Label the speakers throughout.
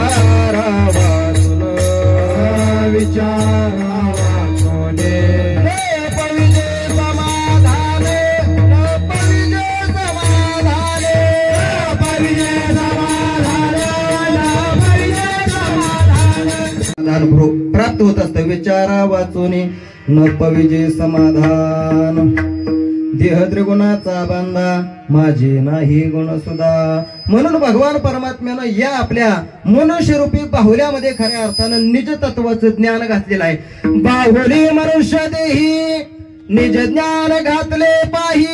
Speaker 1: वाचून विचारा वाचोने पविजे समाधाने पविजे समाधाने पविजे समाधान प्राप्त होत असतं विचारा वाचोने न पविजे समाधान देह त्रिगुणाचा बांधा माझे नाही गुण सुद्धा म्हणून भगवान परमात्म्यानं या आपल्या मनुष्यरूपी बाहुल्यामध्ये खऱ्या अर्थानं निज तत्वाचं ज्ञान घातलेलं आहे बाहुली मनुष्य देही निज ज्ञान घातले पाही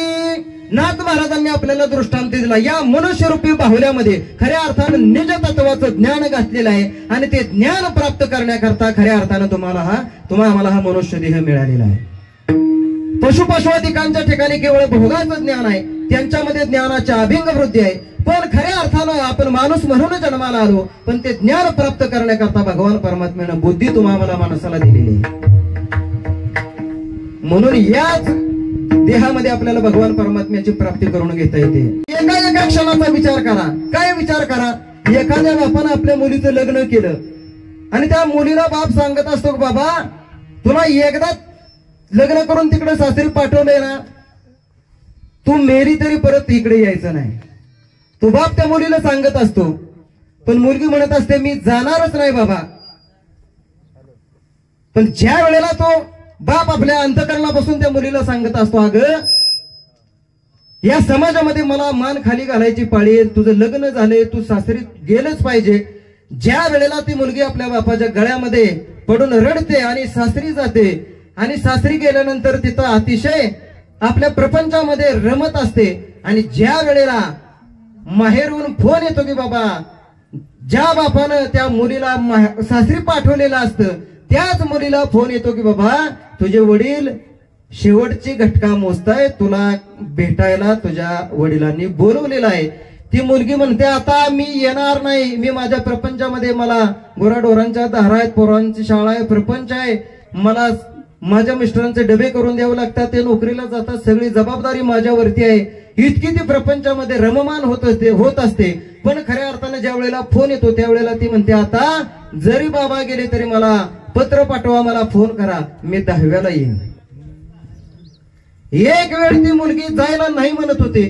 Speaker 1: नाथ महाराजांनी आपल्याला दृष्टांत दिला या मनुष्यरूपी बाहुल्यामध्ये खऱ्या अर्थानं निज तत्वाचं ज्ञान घातलेलं आहे आणि ते ज्ञान प्राप्त करण्याकरता खऱ्या अर्थानं आम्हाला हा मनुष्य देह मिळालेला आहे पशुपशुआदिकांच्या ठिकाणी केवळ भोगाचं ज्ञान आहे त्यांच्यामध्ये ज्ञानाच्या अभिंग वृद्धी आहे पण खऱ्या अर्थानं आपण माणूस म्हणून जन्माला आलो पण ते ज्ञान प्राप्त करण्याकरता भगवान परमात्म्यानं बुद्धी तुम्हाला माणसाला दिलेली आहे म्हणून याच देहामध्ये आपल्याला भगवान परमात्म्याची प्राप्ती करून घेता येते एका क्षणाचा विचार करा काय विचार करा एखाद्या बापानं आपल्या मुलीचं लग्न केलं आणि त्या मुलीला बाप सांगत असतो बाबा तुला एकदा लग्न करून तिकडे सासरी पाठवलंय ना तू मेली तरी परत इकडे यायचं नाही तो बाप त्या मुलीला सांगत असतो पण मुलगी म्हणत असते मी जाणारच नाही बाबा पण ज्या वेळेला तो बाप आपल्या अंतकरणापासून त्या मुलीला सांगत असतो अगं या समाजामध्ये मला मान खाली घालायची पाळी आहे तुझं लग्न झाले तू सासरी गेलंच पाहिजे ज्या वेळेला ती मुलगी आपल्या बापाच्या गळ्यामध्ये पडून रडते आणि सासरी जाते आणि सासरी गेल्यानंतर तिथं अतिशय आपल्या प्रपंचामध्ये रमत असते आणि ज्या वेळेला माहेरून फोन येतो की बाबा ज्या बापानं त्या मुलीला सासरी पाठवलेलं असतं त्याच मुलीला फोन येतो की बाबा तुझे वडील शेवटची घटका मोजताय तुला भेटायला तुझ्या वडिलांनी बोलवलेलं आहे ती मुलगी म्हणते आता मी येणार नाही मी माझ्या प्रपंचामध्ये मला गुराढोरांच्या दारा आहेत पोरांची शाळा आहे प्रपंच आहे मला माझ्या मिस्टरांचे डबे करून द्यावे लागतात ते नोकरीला जातात सगळी जबाबदारी माझ्यावरती आहे इतकी ती प्रपंचामध्ये रममान होत असते पण खऱ्या अर्थाने ज्या वेळेला फोन येतो त्यावेळेला ती म्हणते आता जरी बाबा गेले तरी मला पत्र पाठवा मला फोन करा मी 10व्याला येईन एक वेळ ती मुलगी जायला नाही म्हणत होते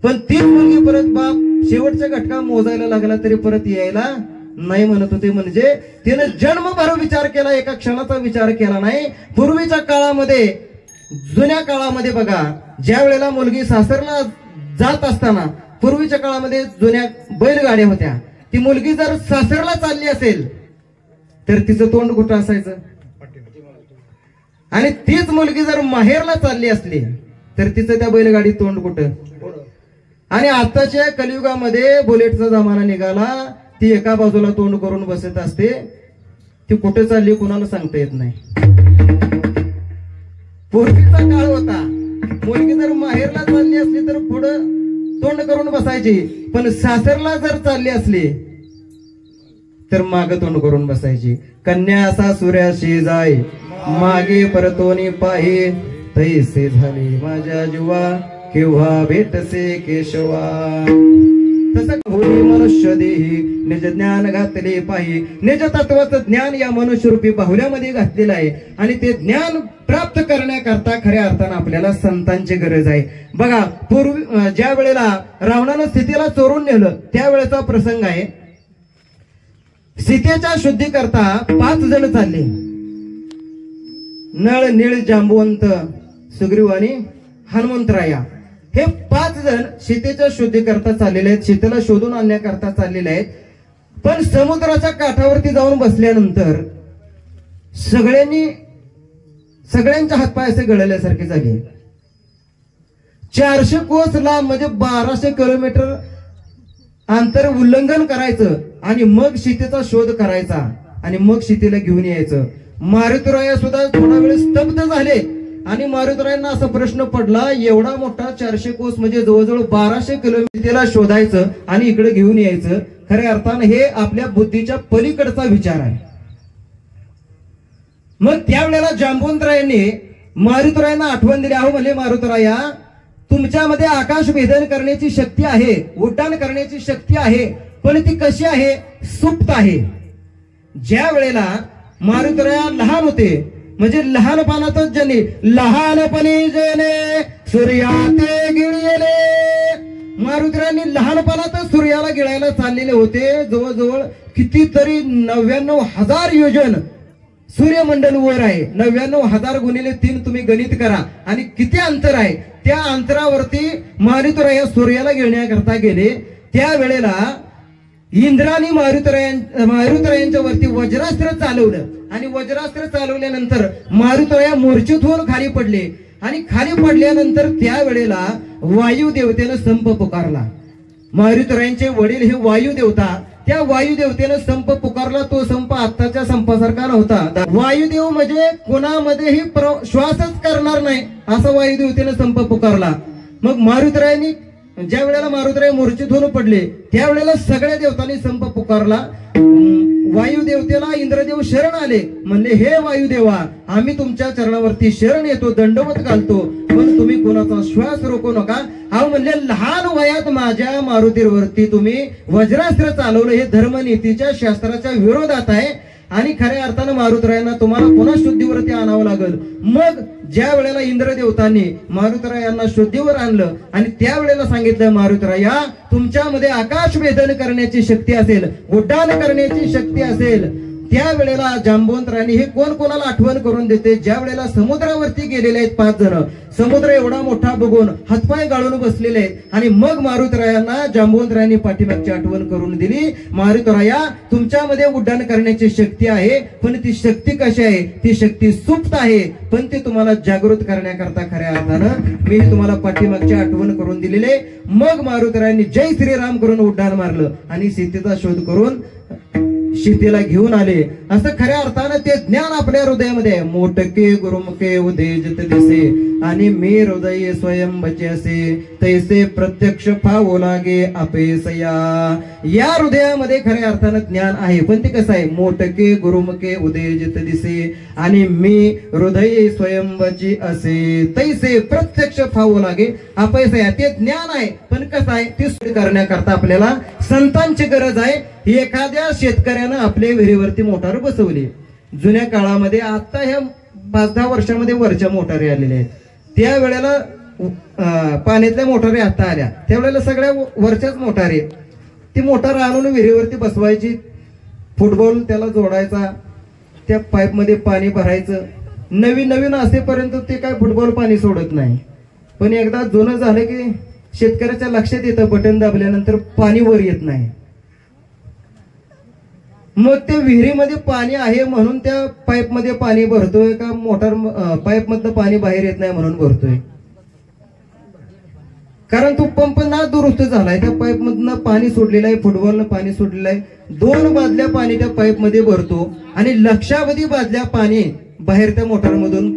Speaker 1: पण तीच मुलगी परत बाप शेवटच्या घटका मोजायला लागला तरी परत यायला नाही म्हणत होते म्हणजे तिने जन्मभर विचार केला एका क्षणाचा विचार केला नाही पूर्वीच्या काळामध्ये जुन्या काळामध्ये बघा ज्या वेळेला मुलगी सासरला जात असताना पूर्वीच्या काळामध्ये जुन्या बैलगाड्या होत्या ती मुलगी जर सासरला चालली असेल तर तिचं तोंड कुठं असायचं आणि तीच मुलगी जर माहेरला चालली असली तर तिचं त्या बैलगाडीत तोंड कुठं आणि आताच्या कलियुगामध्ये बुलेटचा जमाना निघाला ती एका बाजूला तोंड करून बसत असते ती कुठे चालली कुणाला सांगता येत नाही पूर्वीचा काळ होता मुलगी जर माहेरला चालली असली तर पुढं तोंड करून बसायची पण सासरला जर चालली असली तर माग तोंड करून बसायची कन्या असा सूर्याशी जाय मागे परतोनी पाहे तैसे झाले माझ्या जीवा केव्हा भेटसे केशवा तसं होई मनुष्य देही निज ज्ञान घातले पाहि निज तत्वाचं ज्ञान या मनुष्यरूपी बाहुल्यामध्ये घातलेलं आहे आणि ते ज्ञान प्राप्त करण्याकरता खऱ्या अर्थानं आपल्याला संतांची गरज आहे बघा पूर्वी ज्या वेळेला रावणानं सीतेला चोरून नेलं त्यावेळेचा प्रसंग आहे सीतेच्या शुद्धीकरता 5 जण चालले नळ नीळ जांबुवंत सुग्रीव आणि हनुमंतराया हे 5 जण सीतेच्या शुद्धीकरता चाललेले आहेत सीतेला शोधून आणण्याकरता चाललेले आहेत पण समुद्राच्या काठावरती जाऊन बसल्यानंतर सगळ्यांच्या हातपाय असे गळल्यासारखे झाले 400 कोस लांब म्हणजे 1200 किलोमीटर अंतर उल्लंघन करायचं आणि मग सीतेचा शोध करायचा आणि मग सीतेला घेऊन यायचं मारुतराया सुद्धा थोडा वेळ स्तब्ध झाले आणि मारुतरायांना असा प्रश्न पडला एवढा मोठा 400 कोस म्हणजे जवळजवळ 1200 किलोमीटरला शोधायचं आणि इकडे घेऊन यायचं खऱ्या अर्थानं हे आपल्या बुद्धीच्या पलीकडचा विचार आहे मग त्यावेळेला जांबुवंतरायांनी मारुतरायांना आठवण दिली अहो म्हणले मारुतराया तुमच्यामध्ये आकाश भेदन करण्याची शक्ती आहे उड्डाण करण्याची शक्ती आहे पण ती कशी आहे, सुप्त आहे. ज्या वेळेला मारुतराया लहान होते, म्हणजे लहानपणातच जने, लहानपणी जने सूर्या ते गिळले. मारुतरायांनी लहानपणातच सूर्याला गिळायला चाललेले होते. जवळजवळ कितीतरी 99,000 योजन सूर्यमंडल वर आहे. 99,000 गुणिले 3 तुम्ही गणित करा आणि किती अंतर आहे. त्या अंतरावरती मारुतराया सूर्याला गिळण्याकरता गेले. त्यावेळेला इंद्राने मारुतरायांच्या वरती वज्रास्त्र चालवलं आणि वज्रास्त्र चालवल्यानंतर मारुतराया मूर्छित होऊन खाली पडले. आणि खाली पडल्यानंतर त्यावेळेला वायू देवतेनं संप पुकारला. मारुतरायांचे वडील हे वायू देवता, त्या वायू देवतेनं संप पुकारला. तो संप आत्ताच्या संपासारखा नव्हता. वायुदेव म्हणजे कोणामध्येही श्वासच करणार नाही असा वायू देवतेनं संप पुकारला. मग मारुतरायांनी ज्या वेळेला मारुतराय मूर्छित होऊन पडले त्यावेळेला सगळ्या देवतांनी संप पुकारला. वायू देवतेला इंद्रदेव शरण आले. म्हणले, हे वायुदेवा, आम्ही तुमच्या चरणावरती शरण येतो, दंडवत घालतो, पण तुम्ही कोणाचा श्वास रोखू नका. अहो म्हणले, लहान वयात माझ्या मारुतीवरती तुम्ही वज्रास्त्र चालवलं, हे धर्मनीतीच्या शास्त्राच्या विरोधात आहे आणि खऱ्या अर्थानं मारुतरायांना तुम्हाला पुन्हा शुद्धीवरती आणावं लागल. मग ज्या वेळेला इंद्रदेवतांनी मारुतरायांना शुद्धीवर आणलं आणि त्यावेळेला सांगितलं, मारुतराया, तुमच्यामध्ये आकाश भेदन करण्याची शक्ती असेल, उड्डाण करण्याची शक्ती असेल. त्यावेळेला जांबवंतरायांनी हे कोण कोणाला आठवण करून देते. ज्या वेळेला समुद्रावरती गेलेले आहेत 5 जण, समुद्र एवढा मोठा बघून हातपाय गाळून बसलेले आहेत आणि मग मारुतरायांना जांबवंतरायांनी पाठीमागची आठवण करून दिली. मारुतराया, तुमच्यामध्ये उड्डाण करण्याची शक्ती आहे, पण ती शक्ती कशी आहे, ती शक्ती सुप्त आहे, पण ती तुम्हाला जागृत करण्याकरता खऱ्या अर्थानं मी तुम्हाला पाठीमागची आठवण करून दिलेले. मग मारुतरायांनी जय श्रीराम करून उड्डाण मारलं आणि सीतेचा शोध करून सीतेला घेऊन आले. असं खऱ्या अर्थानं ते ज्ञान आपल्या हृदयामध्ये आहे. मोटके गुरुमुखे उदेजत दिसे आणि मी हृदय स्वयंभचे असे, तैसे प्रत्यक्ष पावो लागे अपेसया. या हृदयामध्ये खऱ्या अर्थानं ज्ञान आहे, पण ते कसं आहे, मोटके गुरुमुखे उदेजत दिसे आणि मी हृदय स्वयंभची असे, तैसे प्रत्यक्ष पावो लागे अपेसया. ते ज्ञान आहे, पण कसं आहे, ते करण्याकरता आपल्याला संतांची गरज आहे. एखाद्या शेतकऱ्यानं आपल्या विहिरीवरती मोटार बसवली. जुन्या काळामध्ये, आता ह्या 5-10 वर्षामध्ये वरच्या मोटारी आलेल्या आहेत. त्यावेळेला पाण्यातल्या मोटारी आता आल्या, त्यावेळेला सगळ्या वरच्याच मोटारी. ती मोटार आणून विहिरीवरती बसवायची, फुटबॉल त्याला जोडायचा, त्या पाईप मध्ये पाणी भरायचं. नवीन असेपर्यंत ते काय फुटबॉल पाणी सोडत नाही, पण एकदा जुनं झालं की शेतकऱ्याच्या लक्षात येतं, बटन दाबल्यानंतर पाणी वर येत नाही. मग ते विहिरीमध्ये पाणी आहे म्हणून त्या पाईप मध्ये पाणी भरतोय का मोटार पाईप मधनं पाणी बाहेर येत नाही म्हणून भरतोय? कारण तो पंप ना दुरुस्त झालाय, त्या पाईप मधनं पाणी सोडलेलं आहे, फुटबॉलनं पाणी सोडलेलं आहे. 2 बादल्या पाणी त्या पाईप मध्ये भरतो आणि लक्षावधी बादल्या पाणी बाहेर त्या मोटार मधून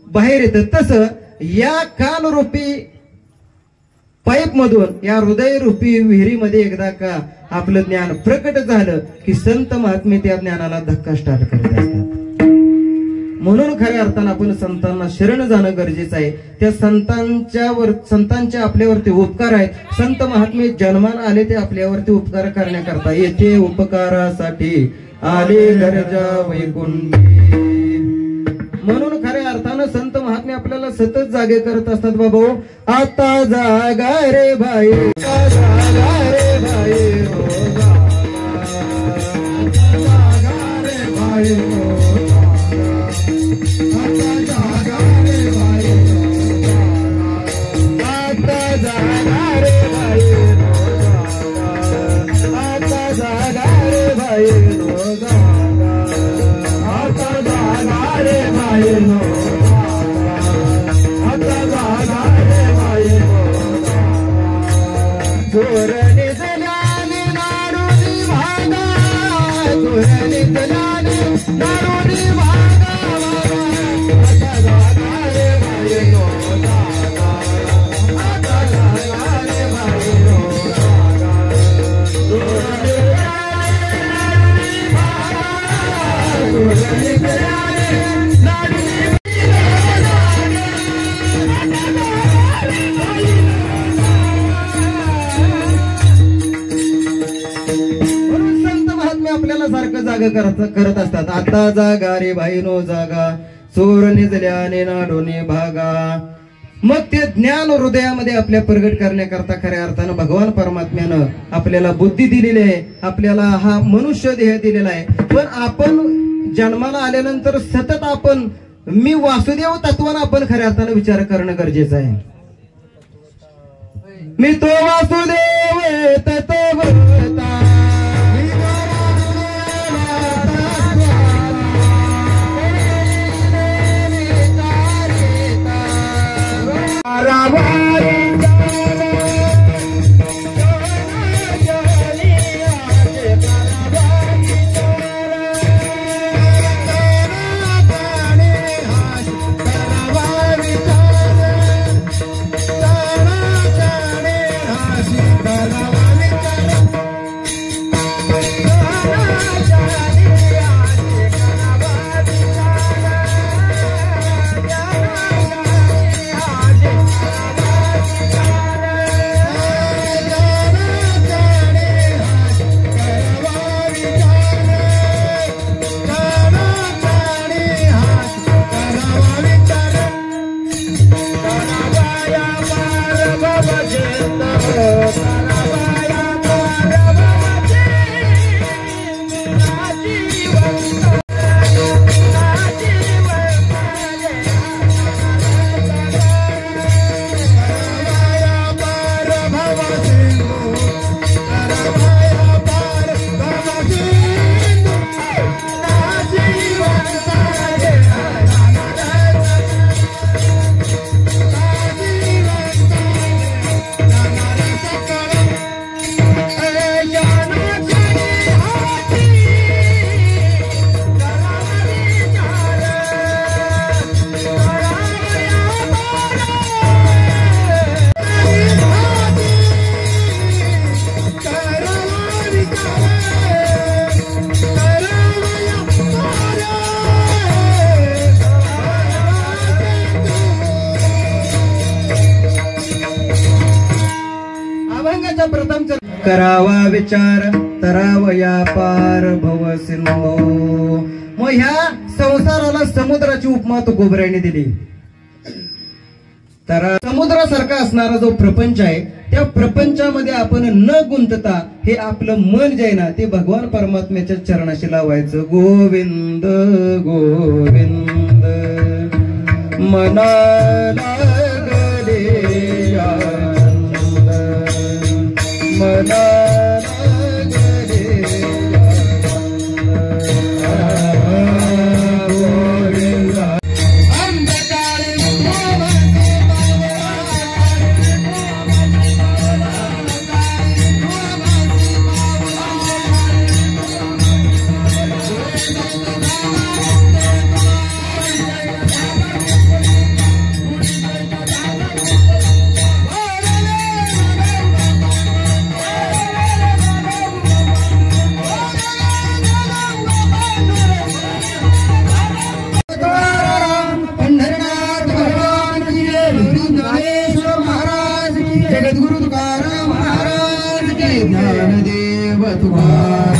Speaker 1: बाहेर येतं. तसं या कानरूपी पाईप मधून, या हृदय रूपी विहिरीमध्ये एकदा का आपलं ज्ञान प्रकट झालं की संत महात्मे त्या ज्ञानाला धक्का स्टार्ट करत असतात. म्हणून खऱ्या अर्थानं आपण संतांना शरण जाणं गरजेचं आहे. त्या संतांच्या आपल्यावरती उपकार आहेत. संत महात्मे जन्माला आले ते आपल्यावरती उपकार करण्याकरता. येथे उपकारासाठी आले गरजा वैकुंठी. म्हणून खऱ्या अर्थानं संत महात्मे आपल्याला सतत जागे करत असतात. बाबा, आता जागा रे भाई, जागा रे भाई, जागा रे भाई, आता जागा रे भाई, आता जागा रे भाई, आता जागा रे भाई, आता जागा रे भाई, आता जागा रे भाई. चोरने जलाने नारोनी भागा, चोरने जलाने नारोनी भागा, आता जागा रे भाई, आता जागा रे भाई, चोरने जलाने भागा, चोरने जलाने नारोनी भागा. माग करत असतात. आता जागा रे बाईनो जागा, चोर निजल्याने नाडोने भागा. मग ते ज्ञान हृदयामध्ये आपल्या प्रगट करण्याकरता खऱ्या अर्थानं भगवान परमात्म्यानं आपल्याला बुद्धी दिलेली आहे, आपल्याला हा मनुष्य देह दिलेला आहे. पण आपण जन्माला आल्यानंतर सतत आपण मी वासुदेव तत्वानं आपण खऱ्या अर्थानं विचार करणं गरजेचं आहे. मी तो वासुदेव तत्वता करावा विचार तरावया पार भव सिंधू. मग ह्या संसाराला समुद्राची उपमा तो गोबऱ्याने दिली. तर समुद्रासारखा असणारा जो प्रपंच आहे त्या प्रपंचामध्ये आपण न गुंतता हे आपलं मन जे आहे ना ते भगवान परमात्म्याच्या चरणाशी लावायचं. गोविंद गोविंद मनाला जगद्गुरु तुकाराम महाराज के ज्ञानदेव तुकाराम.